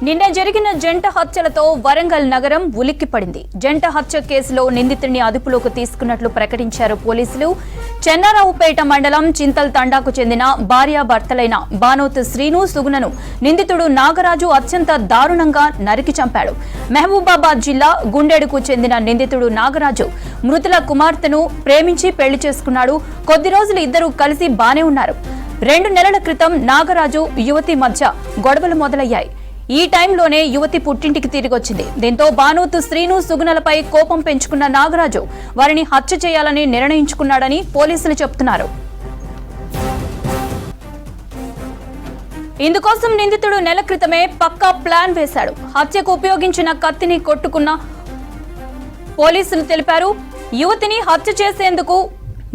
నిన్న జరిగిన జంట హత్యలతో వరంగల్ నగరం ఉలిక్కిపడింది. జంట హత్య కేసులో నిందితుడిని అదుపులోకి తీసుకున్నట్లు ప్రకటించారు పోలీసులు. చెన్నారావుపేట మండలం చింతల్ తండాకు చెందిన భార్యాభర్తలైన బానోత్ శ్రీను, సుగుణను నిందితుడు నాగరాజు అత్యంత దారుణంగా నరికి చంపాడు. మహబూబాబాద్ జిల్లా గుండెడుకు చెందిన నిందితుడు నాగరాజు మృతుల కుమార్తెను ప్రేమించి పెళ్లి చేసుకున్నాడు. కొద్ది రోజులు ఇద్దరు కలిసి బానే ఉన్నారు. 2 నెలల క్రితం నాగరాజు యువతి మధ్య గొడవలు మొదలయ్యాయి. ఈ టైంలోనే యువతి పుట్టింటికి తిరిగొచ్చింది. దీంతో బానోతు శ్రీను, సుగుణలపై కోపం పెంచుకున్న నాగరాజు వారిని హత్య చేయాలని నిర్ణయించుకున్నాడని పోలీసులు చెబుతున్నారు. ఇందుకోసం నిందితుడు నెల క్రితమే పక్కా ప్లాన్ వేశాడు. హత్యకు ఉపయోగించిన కత్తిని కొట్టుకున్న పోలీసులు తెలిపారు. యువతిని హత్య చేసేందుకు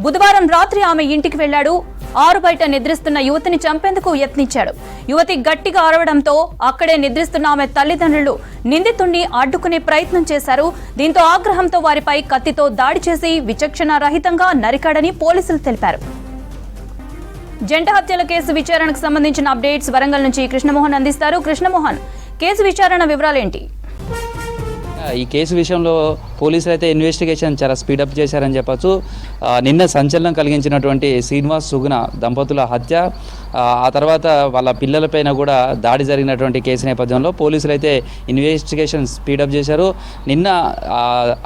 బుధవారం రాత్రి ఆమె ఇంటికి వెళ్లాడు. ఆరు బయట నిద్రిస్తున్న యువతిని చంపేందుకు యత్నించాడు. యువతి గట్టిగా అరవడంతో అక్కడే నిద్రిస్తున్న ఆమె తల్లిదండ్రులు నిందితుడిని అడ్డుకునే ప్రయత్నం చేశారు. దీంతో ఆగ్రహంతో వారిపై కత్తితో దాడి చేసి విచక్షణ రహితంగా నరికాడని పోలీసులు తెలిపారు. జంట హత్యల కేసు విచారణకు సంబంధించిన అప్డేట్స్ వరంగల్ నుంచి కృష్ణమోహన్ అందిస్తారు. కృష్ణమోహన్, కేసు విచారణ వివరాలేంటి? ఈ కేసు విషయంలో పోలీసులు అయితే ఇన్వెస్టిగేషన్ చాలా స్పీడప్ చేశారని చెప్పచ్చు. నిన్న సంచలనం కలిగించినటువంటి శ్రీనివాస్, సుగుణ దంపతుల హత్య, ఆ తర్వాత వాళ్ళ పిల్లలపైన కూడా దాడి జరిగినటువంటి కేసు నేపథ్యంలో పోలీసులు అయితే ఇన్వెస్టిగేషన్ స్పీడప్ చేశారు. నిన్న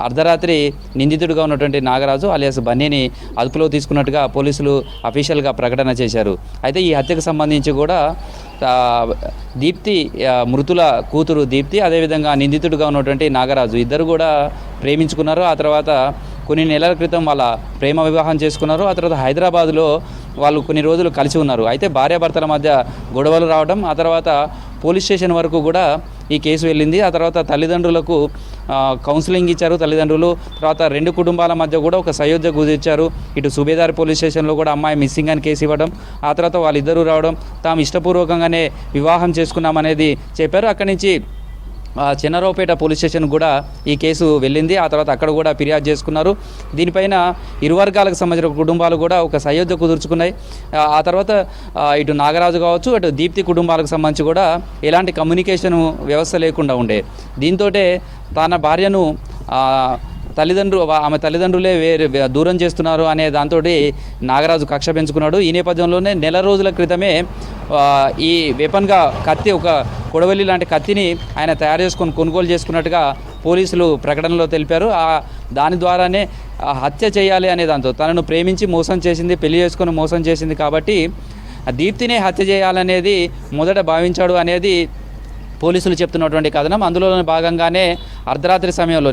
అర్ధరాత్రి నిందితుడిగా ఉన్నటువంటి నాగరాజు అలియాస్ బన్నీని అదుపులో తీసుకున్నట్టుగా పోలీసులు అఫీషియల్గా ప్రకటన చేశారు. అయితే ఈ హత్యకు సంబంధించి కూడా దీప్తి, మృతుల కూతురు దీప్తి, అదేవిధంగా నిందితుడిగా ఉన్నటువంటి నాగరాజు ఇద్దరు కూడా ప్రేమించుకున్నారు. ఆ తర్వాత కొన్ని నెలల క్రితం వాళ్ళ ప్రేమ వివాహం చేసుకున్నారు. ఆ తర్వాత హైదరాబాద్లో వాళ్ళు కొన్ని రోజులు కలిసి ఉన్నారు. అయితే భార్యాభర్తల మధ్య గొడవలు రావడం, ఆ తర్వాత పోలీస్ స్టేషన్ వరకు కూడా ఈ కేసు వెళ్ళింది. ఆ తర్వాత తల్లిదండ్రులకు కౌన్సిలింగ్ ఇచ్చారు తల్లిదండ్రులు. తర్వాత 2 కుటుంబాల మధ్య కూడా ఒక సయోధ్య కుదిర్చారు. ఇటు సుబేదార్ పోలీస్ స్టేషన్లో కూడా అమ్మాయి మిస్సింగ్ అని కేసు ఇవ్వడం, ఆ తర్వాత వాళ్ళిద్దరూ రావడం, తాము ఇష్టపూర్వకంగానే వివాహం చేసుకున్నామనేది చెప్పారు. అక్కడి నుంచి చెన్నారావుపేట పోలీస్ స్టేషన్ కూడా ఈ కేసు వెళ్ళింది. ఆ తర్వాత అక్కడ కూడా ఫిర్యాదు చేసుకున్నారు. దీనిపైన ఇరు వర్గాలకు సంబంధించిన కుటుంబాలు కూడా ఒక సయోధ్య కుదుర్చుకున్నాయి. ఆ తర్వాత ఇటు నాగరాజు కావచ్చు, అటు దీప్తి కుటుంబాలకు సంబంధించి కూడా ఎలాంటి కమ్యూనికేషన్ వ్యవస్థ లేకుండా ఉండే. దీంతో తన భార్యను ఆమె తల్లిదండ్రులే దూరం చేస్తున్నారు అనే దాంతో నాగరాజు కక్ష పెంచుకున్నాడు. ఈ నేపథ్యంలోనే నెల రోజుల క్రితమే ఈ వెపన్గా కత్తి, ఒక కొడవలి లాంటి కత్తిని ఆయన తయారు చేసుకొని కొనుగోలు చేసుకున్నట్టుగా పోలీసులు ప్రకటనలో తెలిపారు. దాని ద్వారానే హత్య చేయాలి అనే దాంతో తనను ప్రేమించి మోసం చేసింది, పెళ్లి చేసుకొని మోసం చేసింది కాబట్టి దీప్తినే హత్య చేయాలనేది మొదట భావించాడు అనేది పోలీసులు చెప్తున్నటువంటి కథనం. అందులో భాగంగానే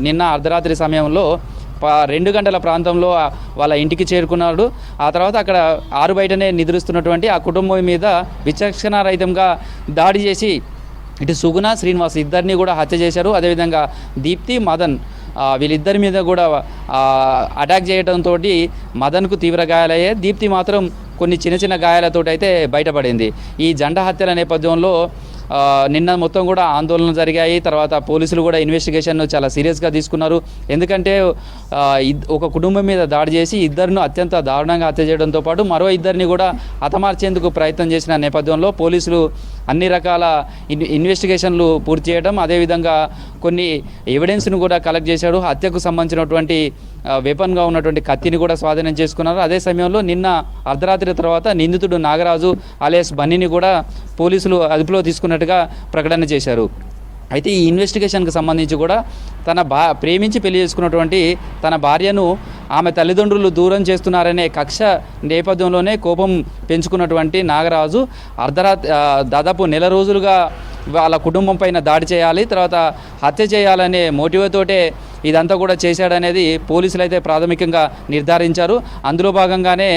నిన్న అర్ధరాత్రి సమయంలో 2 గంటల ప్రాంతంలో వాళ్ళ ఇంటికి చేరుకున్నాడు. ఆ తర్వాత అక్కడ ఆరు బయటనే నిద్రిస్తున్నటువంటి ఆ కుటుంబం మీద విచక్షణారహితంగా దాడి చేసి ఇటు సుగుణ, శ్రీనివాస్ ఇద్దరిని కూడా హత్య చేశారు. అదేవిధంగా దీప్తి, మదన్ వీళ్ళిద్దరి మీద కూడా అటాక్ చేయడంతో మదన్కు తీవ్ర గాయాలయ్యాయి. దీప్తి మాత్రం కొన్ని చిన్న గాయాలతో అయితే బయటపడింది. ఈ జంట హత్యల నేపథ్యంలో నిన్న మొత్తం కూడా ఆందోళనలు జరిగాయి. తర్వాత పోలీసులు కూడా ఇన్వెస్టిగేషన్ చాలా సీరియస్గా తీసుకున్నారు. ఎందుకంటే ఒక కుటుంబం మీద దాడి చేసి ఇద్దరిని అత్యంత దారుణంగా హత్య చేయడంతో పాటు మరో ఇద్దరిని కూడా హతమార్చేందుకు ప్రయత్నం చేసిన నేపథ్యంలో పోలీసులు అన్ని రకాల ఇన్వెస్టిగేషన్లు పూర్తి చేయడం, అదేవిధంగా కొన్ని ఎవిడెన్స్ను కూడా కలెక్ట్ చేశాడు. హత్యకు సంబంధించినటువంటి వెపన్గా ఉన్నటువంటి కత్తిని కూడా స్వాధీనం చేసుకున్నారు. అదే సమయంలో నిన్న అర్ధరాత్రి తర్వాత నిందితుడు నాగరాజు అలియాస్ బన్నీని కూడా పోలీసులు అదుపులో తీసుకున్నట్టుగా ప్రకటన చేశారు. అయితే ఈ ఇన్వెస్టిగేషన్కి సంబంధించి కూడా ప్రేమించి పెళ్లి చేసుకున్నటువంటి తన భార్యను ఆమె తల్లిదండ్రులు దూరం చేస్తున్నారనే కక్ష నేపథ్యంలోనే కోపం పెంచుకున్నటువంటి నాగరాజు దాదాపు నెల రోజులుగా వాళ్ళ కుటుంబం పైన దాడి చేయాలి, తర్వాత హత్య చేయాలనే మోటివ్తోటే ఇదంతా కూడా చేశాడనేది పోలీసులు అయితే ప్రాథమికంగా నిర్ధారించారు. అందులో భాగంగానే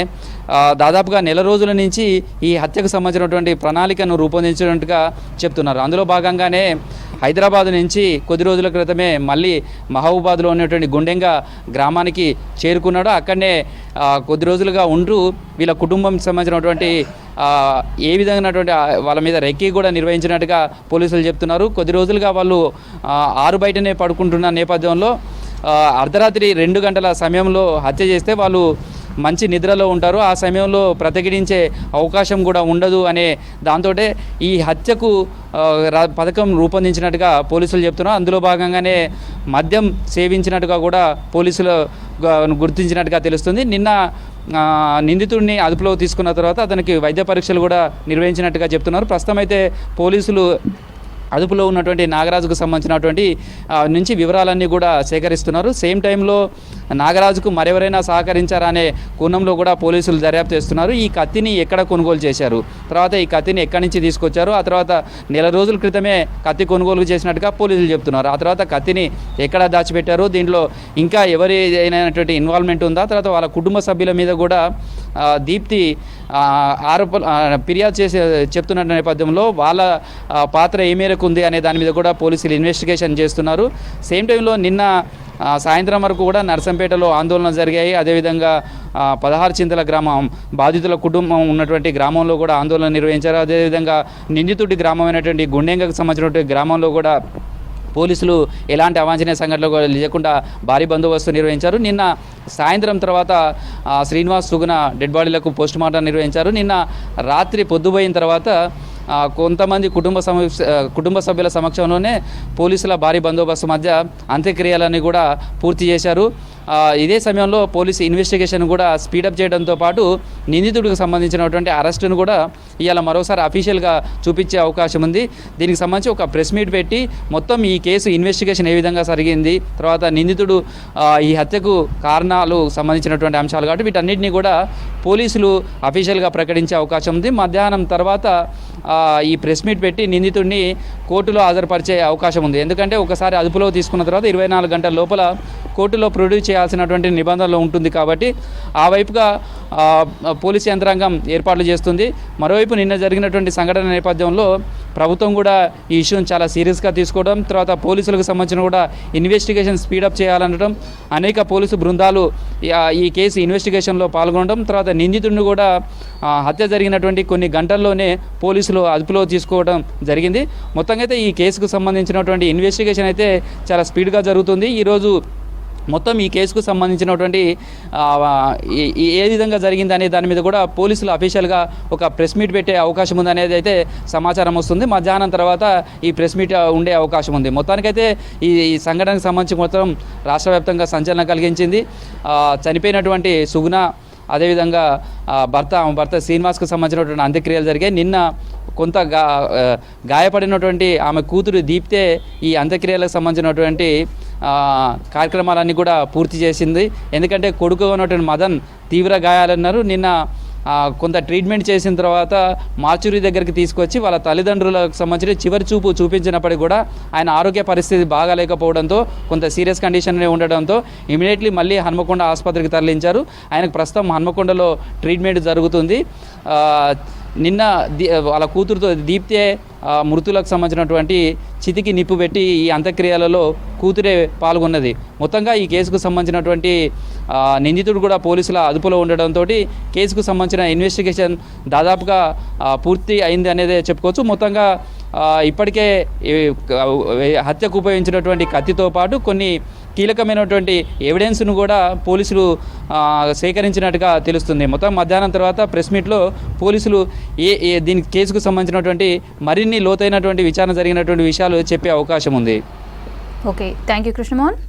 దాదాపుగా నెల రోజుల నుంచి ఈ హత్యకు సంబంధించినటువంటి ప్రణాళికను రూపొందించినట్టుగా చెప్తున్నారు. అందులో భాగంగానే హైదరాబాద్ నుంచి కొద్ది రోజుల క్రితమే మళ్ళీ మహబూబాద్లో ఉన్నటువంటి గుండెంగ గ్రామానికి చేరుకున్నాడు. అక్కడనే కొద్ది రోజులుగా ఉంటూ వీళ్ళ కుటుంబం సంబంధించినటువంటి ఏ విధమైనటువంటి వాళ్ళ మీద రెక్కి కూడా నిర్వహించినట్టుగా పోలీసులు చెప్తున్నారు. కొద్ది రోజులుగా వాళ్ళు ఆరు బయటనే పడుకుంటున్న నేపథ్యంలో అర్ధరాత్రి 2 గంటల సమయంలో హత్య చేస్తే వాళ్ళు మంచి నిద్రలో ఉంటారు. ఆ సమయంలో ప్రతిఘటించే అవకాశం కూడా ఉండదు అనే దాంతో ఈ హత్యకు పథకం రూపొందించినట్టుగా పోలీసులు చెప్తున్నారు. అందులో భాగంగానే మద్యం సేవించినట్టుగా కూడా పోలీసులు గుర్తించినట్టుగా తెలుస్తుంది. నిన్న నిందితుడిని అదుపులో తీసుకున్న తర్వాత అతనికి వైద్య పరీక్షలు కూడా నిర్వహించినట్టుగా చెప్తున్నారు. ప్రస్తుతం అయితే పోలీసులు అదుపులో ఉన్నటువంటి నాగరాజుకు సంబంధించినటువంటి నుంచి వివరాలన్నీ కూడా సేకరిస్తున్నారు. సేమ్ టైంలో నాగరాజుకు మరెవరైనా సహకరించారా అనే కోణంలో కూడా పోలీసులు దర్యాప్తు చేస్తున్నారు. ఈ కత్తిని ఎక్కడ కొనుగోలు చేశారు, తర్వాత ఈ కత్తిని ఎక్కడి నుంచి తీసుకొచ్చారు, ఆ తర్వాత నెల రోజుల క్రితమే కత్తి కొనుగోలు చేసినట్టుగా పోలీసులు చెప్తున్నారు. ఆ తర్వాత కత్తిని ఎక్కడ దాచిపెట్టారు, దీంట్లో ఇంకా ఎవరైనటువంటి ఇన్వాల్వ్మెంట్ ఉందా, తర్వాత వాళ్ళ కుటుంబ సభ్యుల మీద కూడా దీప్తి ఫిర్యాదు చేసి చెప్తున్న నేపథ్యంలో వాళ్ళ పాత్ర ఏ మేరకు ఉంది అనే దాని మీద కూడా పోలీసులు ఇన్వెస్టిగేషన్ చేస్తున్నారు. సేమ్ టైంలో నిన్న సాయంత్రం వరకు కూడా నర్సంపేటలో ఆందోళన జరిగాయి. అదేవిధంగా 16 చింతల గ్రామం బాధితుల కుటుంబం ఉన్నటువంటి గ్రామంలో కూడా ఆందోళన నిర్వహించారు. అదేవిధంగా నిందితుడి గ్రామమైనటువంటి గుండెంగకు సంబంధించినటువంటి గ్రామంలో కూడా పోలీసులు ఎలాంటి అవాంఛనీయ సంఘటనలు లేకుండా భారీ బందోబస్తు నిర్వహించారు. నిన్న సాయంత్రం తర్వాత శ్రీనివాస్ సుగుణ డెడ్ బాడీలకు పోస్ట్ మార్టం నిర్వహించారు. నిన్న రాత్రి పొద్దుపోయిన తర్వాత కొంతమంది కుటుంబ సభ్యుల సమక్షంలోనే పోలీసుల భారీ బందోబస్తు మధ్య అంత్యక్రియలని కూడా పూర్తి చేశారు. ఇదే సమయంలో పోలీసు ఇన్వెస్టిగేషన్ కూడా స్పీడప్ చేయడంతో పాటు నిందితుడికి సంబంధించినటువంటి అరెస్టును కూడా ఇవాళ మరోసారి అఫీషియల్గా చూపించే అవకాశం ఉంది. దీనికి సంబంధించి ఒక ప్రెస్ మీట్ పెట్టి మొత్తం ఈ కేసు ఇన్వెస్టిగేషన్ ఏ విధంగా జరిగింది, తర్వాత నిందితుడు ఈ హత్యకు కారణాలు సంబంధించినటువంటి అంశాలు కాబట్టి వీటన్నిటిని కూడా పోలీసులు అఫీషియల్గా ప్రకటించే అవకాశం ఉంది. మధ్యాహ్నం తర్వాత ఈ ప్రెస్ మీట్ పెట్టి నిందితుడిని కోర్టులో హాజరుపరిచే అవకాశం ఉంది. ఎందుకంటే ఒకసారి అదుపులో తీసుకున్న తర్వాత 24 గంటల లోపల కోర్టులో ప్రొడ్యూస్ చేయాల్సినటువంటి నిబంధనలు ఉంటుంది కాబట్టి ఆ వైపుగా పోలీసు యంత్రాంగం ఏర్పాట్లు చేస్తుంది. మరోవైపు నిన్న జరిగినటువంటి సంఘటన నేపథ్యంలో ప్రభుత్వం కూడా ఈ ఇష్యూని చాలా సీరియస్గా తీసుకోవడం, తర్వాత పోలీసులకు సంబంధించిన కూడా ఇన్వెస్టిగేషన్ స్పీడప్ చేయాలనడం, అనేక పోలీసు బృందాలు ఈ కేసు ఇన్వెస్టిగేషన్లో పాల్గొనడం, తర్వాత నిందితుడిని కూడా హత్య జరిగినటువంటి కొన్ని గంటల్లోనే పోలీసులు అదుపులో తీసుకోవడం జరిగింది. మొత్తంగా అయితే ఈ కేసుకు సంబంధించినటువంటి ఇన్వెస్టిగేషన్ అయితే చాలా స్పీడ్గా జరుగుతుంది. ఈరోజు మొత్తం ఈ కేసుకు సంబంధించినటువంటి ఏ విధంగా జరిగింది అనే దాని మీద కూడా పోలీసులు అఫీషియల్గా ఒక ప్రెస్ మీట్ పెట్టే అవకాశం ఉంది అనేది అయితే సమాచారం వస్తుంది. మధ్యాహ్నం తర్వాత ఈ ప్రెస్ మీట్ ఉండే అవకాశం ఉంది. మొత్తానికైతే ఈ సంఘటనకు సంబంధించి మొత్తం రాష్ట్ర వ్యాప్తంగా సంచలనం కలిగించింది. చనిపోయినటువంటి సుగుణ అదేవిధంగా భర్త శ్రీనివాస్కు సంబంధించినటువంటి అంత్యక్రియలు జరిగాయి. నిన్న కొంత గాయపడినటువంటి ఆమె కూతురు దీప్తే ఈ అంత్యక్రియలకు సంబంధించినటువంటి కార్యక్రమాలన్నీ కూడా పూర్తి చేసింది. ఎందుకంటే కొడుకు ఉన్నటువంటి మదన్ తీవ్ర గాయాలన్నారు. నిన్న కొంత ట్రీట్మెంట్ చేసిన తర్వాత మార్చురీ దగ్గరికి తీసుకొచ్చి వాళ్ళ తల్లిదండ్రులకు సంబంధించిన చివరి చూపు చూపించినప్పటికీ కూడా ఆయన ఆరోగ్య పరిస్థితి బాగాలేకపోవడంతో కొంత సీరియస్ కండిషన్లో ఉండడంతో ఇమీడియట్లీ మళ్ళీ హన్మకొండ ఆసుపత్రికి తరలించారు. ఆయనకు ప్రస్తుతం హన్మకొండలో ట్రీట్మెంట్ జరుగుతుంది. నిన్న వాళ్ళ కూతురుతో దీప్తే మృతులకు సంబంధించినటువంటి చితికి నిప్పు పెట్టి ఈ అంత్యక్రియలలో కూతురే పాల్గొన్నది. మొత్తంగా ఈ కేసుకు సంబంధించినటువంటి నిందితుడు కూడా పోలీసుల అదుపులో ఉండడంతో కేసుకు సంబంధించిన ఇన్వెస్టిగేషన్ దాదాపుగా పూర్తి అయింది అనేది చెప్పుకోవచ్చు. మొత్తంగా ఇప్పటికే హత్యకు ఉపయోగించినటువంటి కత్తితో పాటు కొన్ని కీలకమైనటువంటి ఎవిడెన్స్ను కూడా పోలీసులు సేకరించినట్టుగా తెలుస్తుంది. మొత్తం మధ్యాహ్నం తర్వాత ప్రెస్ మీట్లో పోలీసులు దీనికి కేసుకు సంబంధించినటువంటి మరిన్ని లోతైనటువంటి విచారణ జరిగినటువంటి విషయాలు చెప్పే అవకాశం ఉంది. Okay, thank you Krishnamohan.